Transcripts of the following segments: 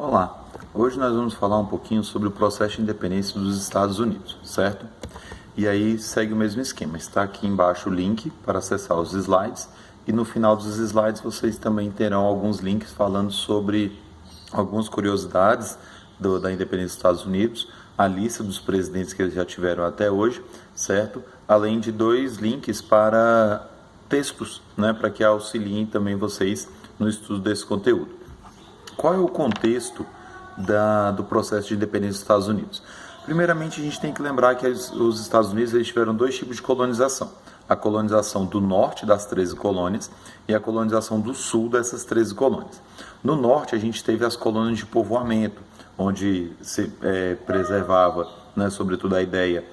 Olá, hoje nós vamos falar um pouquinho sobre o processo de independência dos Estados Unidos, certo? E aí segue o mesmo esquema, está aqui embaixo o link para acessar os slides e no final dos slides vocês também terão alguns links falando sobre algumas curiosidades da independência dos Estados Unidos, a lista dos presidentes que eles já tiveram até hoje, certo? Além de 2 links para textos, né, para que auxiliem também vocês no estudo desse conteúdo. Qual é o contexto do processo de independência dos Estados Unidos? Primeiramente, a gente tem que lembrar que os Estados Unidos eles tiveram 2 tipos de colonização. A colonização do norte das 13 colônias e a colonização do sul dessas 13 colônias. No norte, a gente teve as colônias de povoamento, onde se preservava, né, sobretudo a ideia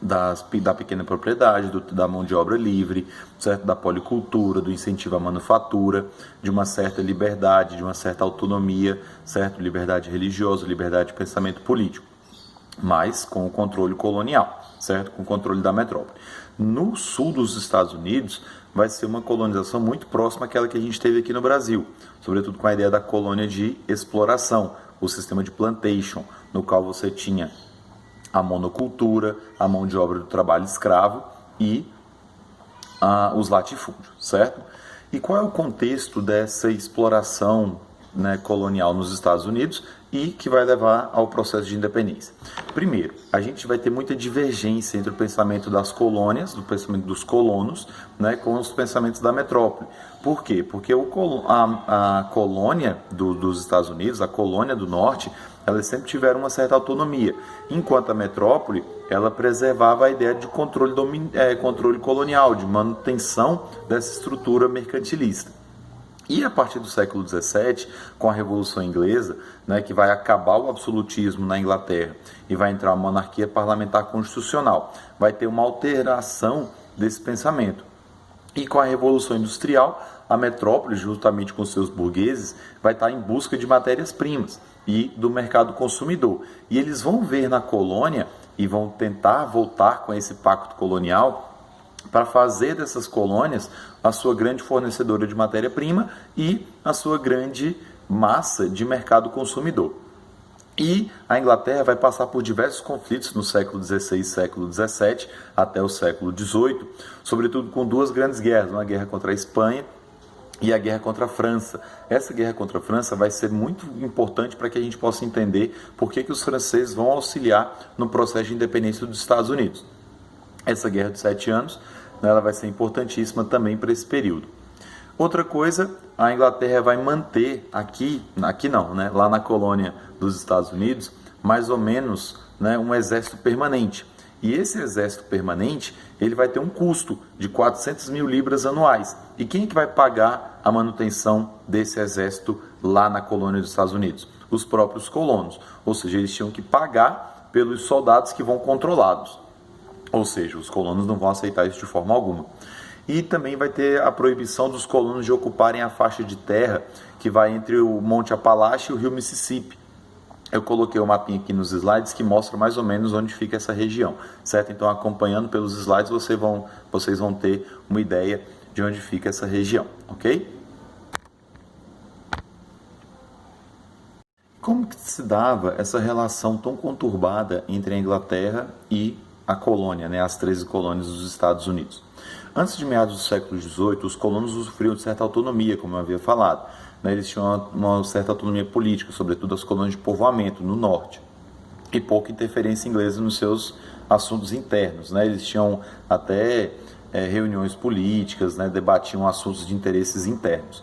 da pequena propriedade, da mão de obra livre, certo? Da policultura, do incentivo à manufatura, de uma certa liberdade, de uma certa autonomia, certo? Liberdade religiosa, liberdade de pensamento político, mas com o controle colonial, certo? Com o controle da metrópole. No sul dos Estados Unidos, vai ser uma colonização muito próxima àquela que a gente teve aqui no Brasil, sobretudo com a ideia da colônia de exploração, o sistema de plantation, no qual você tinha a monocultura, a mão de obra do trabalho escravo e os latifúndios, certo? E qual é o contexto dessa exploração, né, colonial nos Estados Unidos e que vai levar ao processo de independência? Primeiro, a gente vai ter muita divergência entre o pensamento das colônias, do pensamento dos colonos, né, com os pensamentos da metrópole. Por quê? Porque a colônia dos Estados Unidos, a colônia do norte, elas sempre tiveram uma certa autonomia, enquanto a metrópole, ela preservava a ideia de controle colonial, de manutenção dessa estrutura mercantilista. E a partir do século XVII, com a Revolução Inglesa, né, que vai acabar o absolutismo na Inglaterra e vai entrar uma monarquia parlamentar constitucional, vai ter uma alteração desse pensamento. E com a Revolução Industrial, a metrópole, juntamente com seus burgueses, vai estar em busca de matérias-primas e do mercado consumidor. E eles vão ver na colônia e vão tentar voltar com esse pacto colonial para fazer dessas colônias a sua grande fornecedora de matéria-prima e a sua grande massa de mercado consumidor. E a Inglaterra vai passar por diversos conflitos no século XVI e século XVII até o século XVIII, sobretudo com 2 grandes guerras, uma guerra contra a Espanha e a guerra contra a França. Essa guerra contra a França vai ser muito importante para que a gente possa entender por que os franceses vão auxiliar no processo de independência dos Estados Unidos. Essa guerra de 7 anos, né, ela vai ser importantíssima também para esse período. Outra coisa, a Inglaterra vai manter aqui não, né, lá na colônia dos Estados Unidos, mais ou menos, né, um exército permanente. E esse exército permanente, ele vai ter um custo de 400 mil libras anuais. E quem é que vai pagar a manutenção desse exército lá na colônia dos Estados Unidos? Os próprios colonos. Ou seja, eles tinham que pagar pelos soldados que vão controlá-los. Ou seja, os colonos não vão aceitar isso de forma alguma. E também vai ter a proibição dos colonos de ocuparem a faixa de terra que vai entre o Monte Apalache e o rio Mississippi. Eu coloquei o mapinha aqui nos slides que mostra mais ou menos onde fica essa região, certo? Então, acompanhando pelos slides, vocês vão ter uma ideia de onde fica essa região, ok? Como que se dava essa relação tão conturbada entre a Inglaterra e a colônia, né, as 13 colônias dos Estados Unidos? Antes de meados do século XVIII, os colonos usufruíam de certa autonomia, como eu havia falado. Eles tinham uma certa autonomia política, sobretudo as colônias de povoamento no norte, e pouca interferência inglesa nos seus assuntos internos. Eles tinham até reuniões políticas, debatiam assuntos de interesses internos.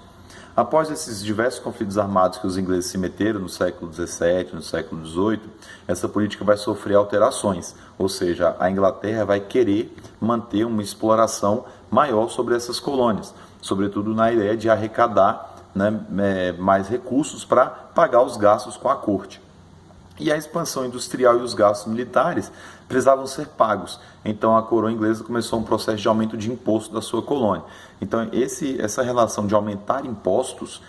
Após esses diversos conflitos armados que os ingleses se meteram no século XVII, no século XVIII, essa política vai sofrer alterações, ou seja, a Inglaterra vai querer manter uma exploração maior sobre essas colônias, sobretudo na ideia de arrecadar mais recursos para pagar os gastos com a corte. E a expansão industrial e os gastos militares precisavam ser pagos. Então a coroa inglesa começou um processo de aumento de imposto da sua colônia. Então essa relação de aumentar impostos,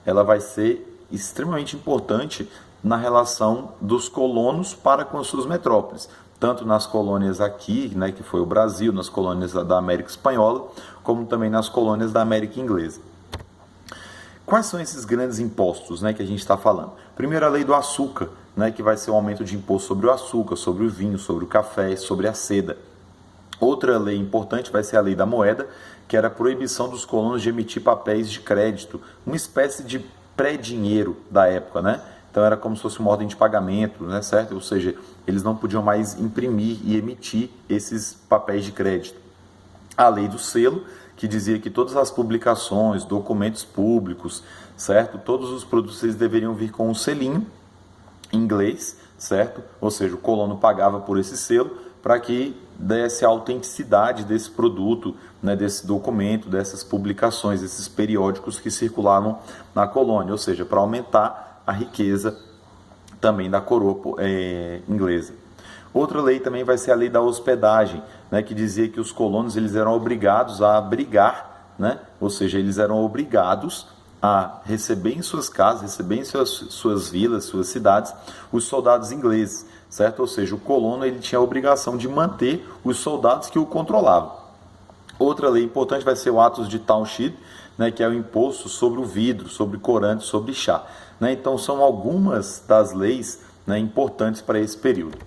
ela vai ser extremamente importante na relação dos colonos para com as suas metrópoles. Tanto nas colônias aqui, que foi o Brasil, nas colônias da América Espanhola, como também nas colônias da América Inglesa. Quais são esses grandes impostos, né, que a gente está falando? Primeiro, a lei do açúcar, né, que vai ser o aumento de imposto sobre o açúcar, sobre o vinho, sobre o café, sobre a seda. Outra lei importante vai ser a lei da moeda, que era a proibição dos colonos de emitir papéis de crédito, uma espécie de pré-dinheiro da época, né? Então era como se fosse uma ordem de pagamento, né, certo? Ou seja, eles não podiam mais imprimir e emitir esses papéis de crédito. A lei do selo, que dizia que todas as publicações, documentos públicos, certo? Todos os produtos eles deveriam vir com um selinho em inglês, certo? Ou seja, o colono pagava por esse selo para que desse a autenticidade desse produto, né, desse documento, dessas publicações, esses periódicos que circulavam na colônia, ou seja, para aumentar a riqueza também da coroa inglesa. Outra lei também vai ser a lei da hospedagem, né, que dizia que os colonos eles eram obrigados a abrigar, né, ou seja, eles eram obrigados a receber em suas casas, receber em suas vilas, suas cidades, os soldados ingleses, certo? Ou seja, o colono ele tinha a obrigação de manter os soldados que o controlavam. Outra lei importante vai ser o Atos de Township, né, que é o imposto sobre o vidro, sobre corante, sobre chá. Né? Então, são algumas das leis, né, importantes para esse período.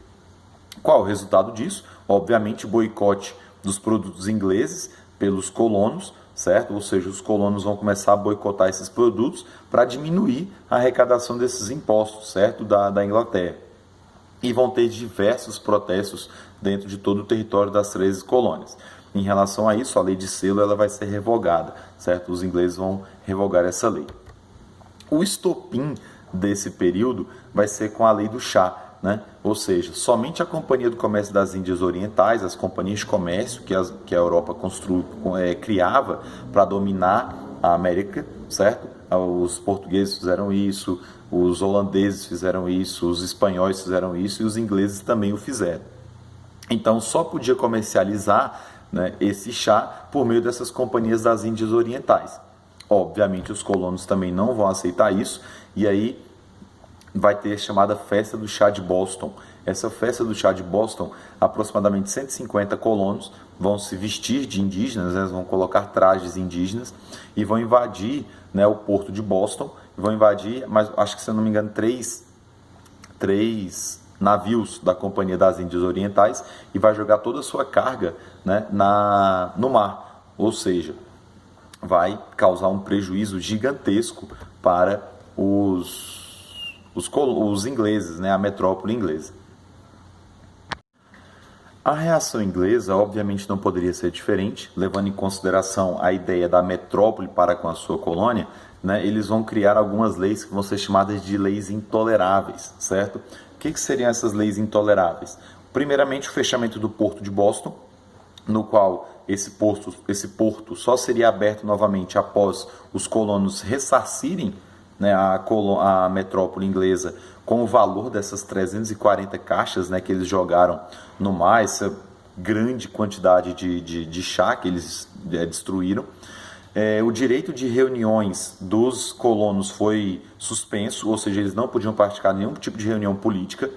Qual o resultado disso? Obviamente, o boicote dos produtos ingleses pelos colonos, certo? Ou seja, os colonos vão começar a boicotar esses produtos para diminuir a arrecadação desses impostos, certo? Da Inglaterra. E vão ter diversos protestos dentro de todo o território das 13 colônias. Em relação a isso, a lei de selo ela vai ser revogada, certo? Os ingleses vão revogar essa lei. O estopim desse período vai ser com a lei do chá, né? Ou seja, somente a Companhia do Comércio das Índias Orientais, as companhias de comércio que a Europa criava para dominar a América, certo? Os portugueses fizeram isso, os holandeses fizeram isso, os espanhóis fizeram isso e os ingleses também o fizeram. Então só podia comercializar, né, esse chá por meio dessas companhias das Índias Orientais. Obviamente os colonos também não vão aceitar isso e aí vai ter a chamada Festa do Chá de Boston. Essa Festa do Chá de Boston, aproximadamente 150 colonos vão se vestir de indígenas, né, vão colocar trajes indígenas e vão invadir, né, o porto de Boston, vão invadir, mas acho que se eu não me engano, três navios da Companhia das Índias Orientais e vai jogar toda a sua carga, né, no mar, ou seja, vai causar um prejuízo gigantesco para os ingleses, né, a metrópole inglesa. A reação inglesa, obviamente, não poderia ser diferente, levando em consideração a ideia da metrópole para com a sua colônia, né, eles vão criar algumas leis que vão ser chamadas de leis intoleráveis, certo? O que seriam essas leis intoleráveis? Primeiramente, o fechamento do porto de Boston, no qual esse porto só seria aberto novamente após os colonos ressarcirem, né, a metrópole inglesa com o valor dessas 340 caixas, né, que eles jogaram no mar, essa grande quantidade de chá que eles destruíram. O direito de reuniões dos colonos foi suspenso, ou seja, eles não podiam praticar nenhum tipo de reunião política.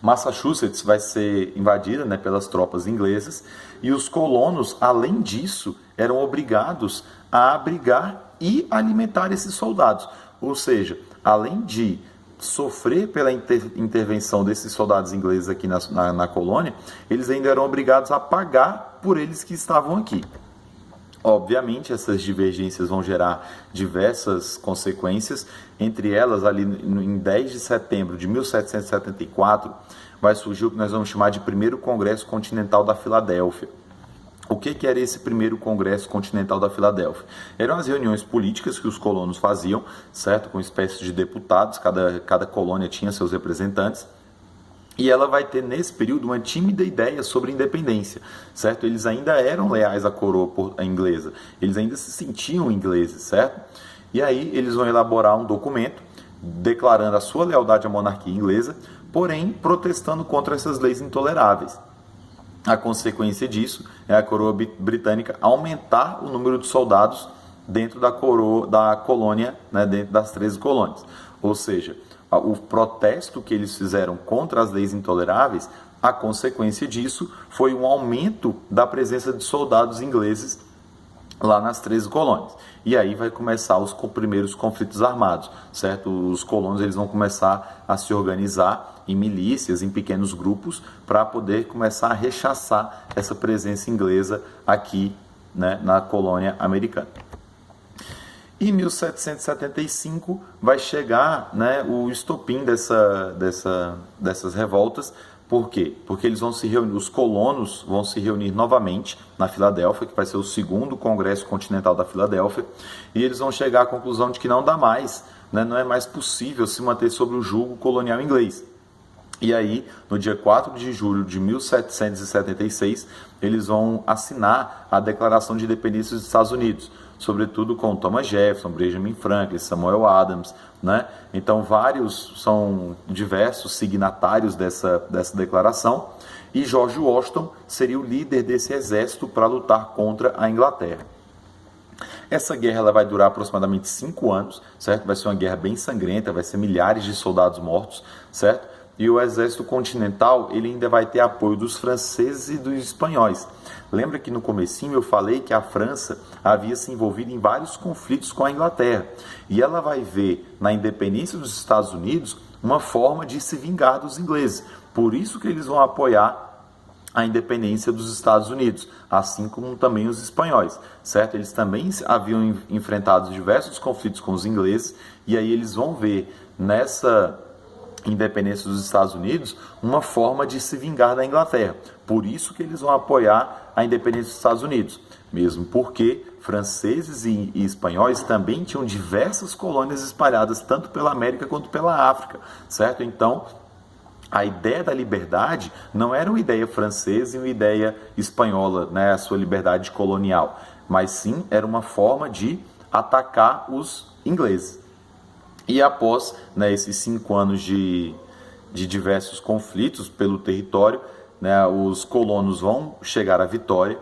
Massachusetts vai ser invadida, né, pelas tropas inglesas e os colonos, além disso, eram obrigados a abrigar e alimentar esses soldados. Ou seja, além de sofrer pela intervenção desses soldados ingleses aqui na colônia, eles ainda eram obrigados a pagar por eles que estavam aqui. Obviamente, essas divergências vão gerar diversas consequências, entre elas, ali em 10 de setembro de 1774, vai surgir o que nós vamos chamar de Primeiro Congresso Continental da Filadélfia. O que era esse Primeiro Congresso Continental da Filadélfia? Eram as reuniões políticas que os colonos faziam, certo? Com espécies de deputados, cada colônia tinha seus representantes. E ela vai ter, nesse período, uma tímida ideia sobre independência, certo? Eles ainda eram leais à coroa inglesa, eles ainda se sentiam ingleses, certo? E aí eles vão elaborar um documento declarando a sua lealdade à monarquia inglesa, porém protestando contra essas leis intoleráveis. A consequência disso é a coroa britânica aumentar o número de soldados dentro da colônia, né, dentro das 13 colônias. Ou seja, o protesto que eles fizeram contra as leis intoleráveis, a consequência disso foi um aumento da presença de soldados ingleses lá nas 13 colônias. E aí vai começar os primeiros conflitos armados, certo? Os colonos eles vão começar a se organizar em milícias, em pequenos grupos, para poder começar a rechaçar essa presença inglesa aqui, né, na colônia americana. Em 1775 vai chegar, né, o estopim dessas revoltas. Por quê? Porque eles vão se reunir, os colonos vão se reunir novamente na Filadélfia, que vai ser o segundo Congresso Continental da Filadélfia, e eles vão chegar à conclusão de que não dá mais, né, não é mais possível se manter sob o jugo colonial inglês. E aí, no dia 4 de julho de 1776, eles vão assinar a Declaração de Independência dos Estados Unidos, sobretudo com Thomas Jefferson, Benjamin Franklin, Samuel Adams, né? Então, são diversos signatários dessa declaração, e George Washington seria o líder desse exército para lutar contra a Inglaterra. Essa guerra ela vai durar aproximadamente 5 anos, certo? Vai ser uma guerra bem sangrenta, vai ser milhares de soldados mortos, certo? E o exército continental ele ainda vai ter apoio dos franceses e dos espanhóis. Lembra que no comecinho eu falei que a França havia se envolvido em vários conflitos com a Inglaterra. E ela vai ver na independência dos Estados Unidos uma forma de se vingar dos ingleses. Por isso que eles vão apoiar a independência dos Estados Unidos, assim como também os espanhóis, certo? Eles também haviam enfrentado diversos conflitos com os ingleses, e aí eles vão ver nessa independência dos Estados Unidos uma forma de se vingar da Inglaterra. Por isso que eles vão apoiar a independência dos Estados Unidos, mesmo porque franceses e espanhóis também tinham diversas colônias espalhadas tanto pela América quanto pela África, certo? Então, a ideia da liberdade não era uma ideia francesa e uma ideia espanhola, né, a sua liberdade colonial, mas sim era uma forma de atacar os ingleses. E após, né, esses 5 anos de diversos conflitos pelo território, né, os colonos vão chegar à vitória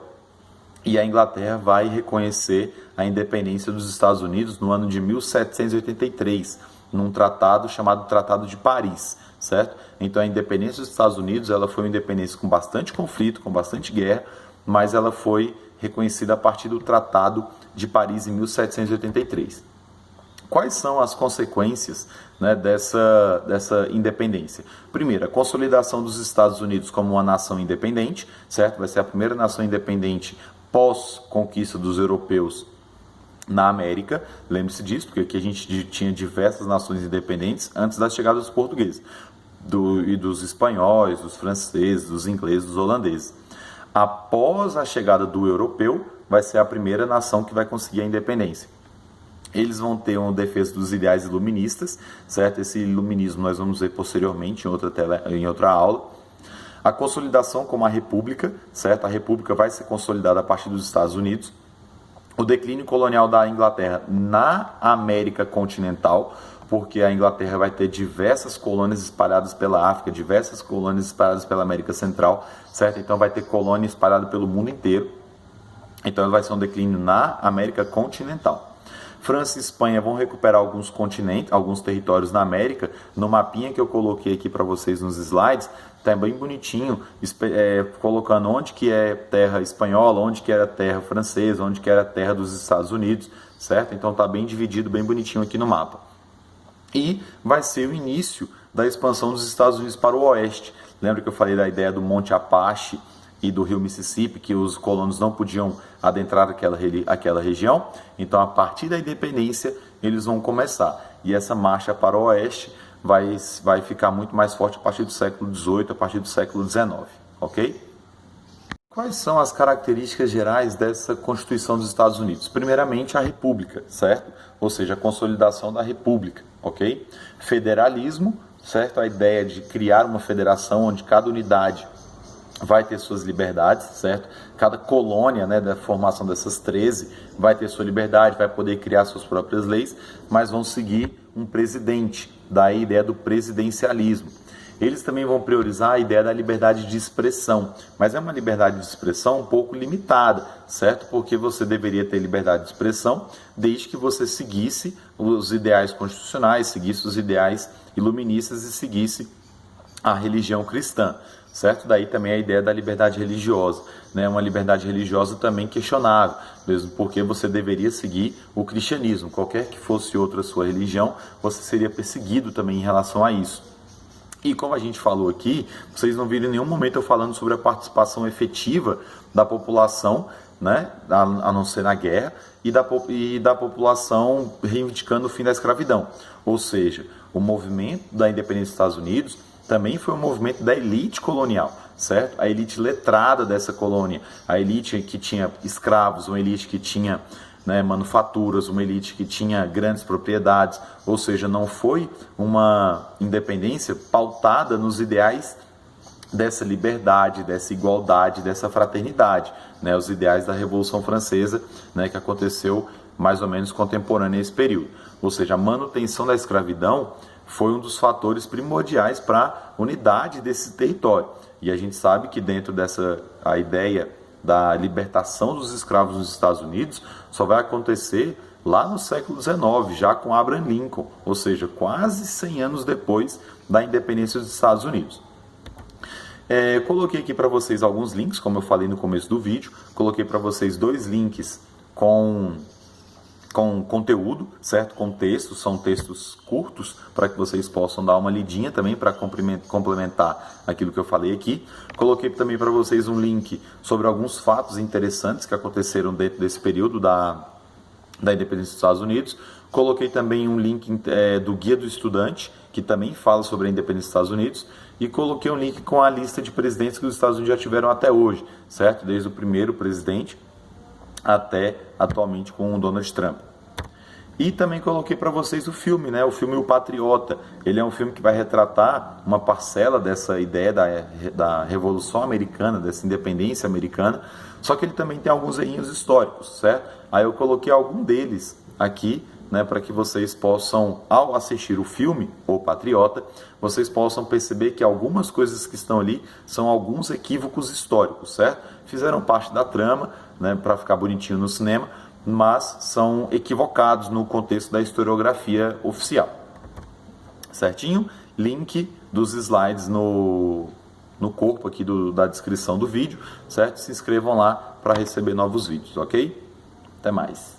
e a Inglaterra vai reconhecer a independência dos Estados Unidos no ano de 1783, num tratado chamado Tratado de Paris, certo? Então a independência dos Estados Unidos ela foi uma independência com bastante conflito, com bastante guerra, mas ela foi reconhecida a partir do Tratado de Paris em 1783. Quais são as consequências, né, dessa independência? Primeiro, a consolidação dos Estados Unidos como uma nação independente, certo? Vai ser a primeira nação independente pós-conquista dos europeus na América. Lembre-se disso, porque aqui a gente tinha diversas nações independentes antes da chegada dos portugueses, e dos espanhóis, dos franceses, dos ingleses, dos holandeses. Após a chegada do europeu, vai ser a primeira nação que vai conseguir a independência. Eles vão ter uma defesa dos ideais iluministas, certo? Esse iluminismo nós vamos ver posteriormente em outra aula. A consolidação como a república, certo? A república vai ser consolidada a partir dos Estados Unidos. O declínio colonial da Inglaterra na América continental, porque a Inglaterra vai ter diversas colônias espalhadas pela África, diversas colônias espalhadas pela América Central, certo? Então vai ter colônia espalhada pelo mundo inteiro. Então vai ser um declínio na América continental. França e Espanha vão recuperar alguns continentes, alguns territórios na América. No mapinha que eu coloquei aqui para vocês nos slides, está bem bonitinho, colocando onde que é terra espanhola, onde que era terra francesa, onde que era terra dos Estados Unidos, certo? Então está bem dividido, bem bonitinho aqui no mapa. E vai ser o início da expansão dos Estados Unidos para o oeste. Lembra que eu falei da ideia do Monte Apache e do rio Mississippi, que os colonos não podiam adentrar aquela região? Então, a partir da independência, eles vão começar. E essa marcha para o oeste vai ficar muito mais forte a partir do século XVIII, a partir do século XIX, ok? Quais são as características gerais dessa Constituição dos Estados Unidos? Primeiramente, a República, certo? Ou seja, a consolidação da República, ok? Federalismo, certo? A ideia de criar uma federação onde cada unidade vai ter suas liberdades, certo? Cada colônia, né, da formação dessas 13 vai ter sua liberdade, vai poder criar suas próprias leis, mas vão seguir um presidente, daí a ideia do presidencialismo. Eles também vão priorizar a ideia da liberdade de expressão, mas é uma liberdade de expressão um pouco limitada, certo? Porque você deveria ter liberdade de expressão desde que você seguisse os ideais constitucionais, seguisse os ideais iluministas e seguisse a religião cristã. certo? Daí também a ideia da liberdade religiosa, né? Uma liberdade religiosa também questionável, mesmo porque você deveria seguir o cristianismo, qualquer que fosse outra sua religião, você seria perseguido também em relação a isso. E como a gente falou aqui, vocês não viram em nenhum momento eu falando sobre a participação efetiva da população, né, a não ser na guerra, e da população reivindicando o fim da escravidão. Ou seja, o movimento da independência dos Estados Unidos também foi um movimento da elite colonial, certo? A elite letrada dessa colônia, a elite que tinha escravos, uma elite que tinha, né, manufaturas, uma elite que tinha grandes propriedades, ou seja, não foi uma independência pautada nos ideais dessa liberdade, dessa igualdade, dessa fraternidade, né, os ideais da Revolução Francesa, né, que aconteceu mais ou menos contemporânea a esse período. Ou seja, a manutenção da escravidão foi um dos fatores primordiais para a unidade desse território. E a gente sabe que dentro dessa a ideia da libertação dos escravos nos Estados Unidos só vai acontecer lá no século XIX, já com Abraham Lincoln, ou seja, quase 100 anos depois da independência dos Estados Unidos. Coloquei aqui para vocês alguns links, como eu falei no começo do vídeo, coloquei para vocês 2 links com conteúdo, certo? Com textos, são textos curtos para que vocês possam dar uma lidinha também para complementar aquilo que eu falei aqui. Coloquei também para vocês um link sobre alguns fatos interessantes que aconteceram dentro desse período da independência dos Estados Unidos. Coloquei também um link do Guia do Estudante, que também fala sobre a independência dos Estados Unidos, e coloquei um link com a lista de presidentes que os Estados Unidos já tiveram até hoje, certo? Desde o primeiro presidente até atualmente com o Donald Trump. E também coloquei para vocês o filme, né? O filme O Patriota. Ele é um filme que vai retratar uma parcela dessa ideia da Revolução Americana, dessa independência americana, só que ele também tem alguns errinhos históricos, certo? Aí eu coloquei algum deles aqui, né, para que vocês possam, ao assistir o filme, O Patriota, vocês possam perceber que algumas coisas que estão ali são alguns equívocos históricos, certo? Fizeram parte da trama, né, para ficar bonitinho no cinema, mas são equivocados no contexto da historiografia oficial. Certinho? Link dos slides no corpo aqui da descrição do vídeo, certo? Se inscrevam lá para receber novos vídeos, ok? Até mais!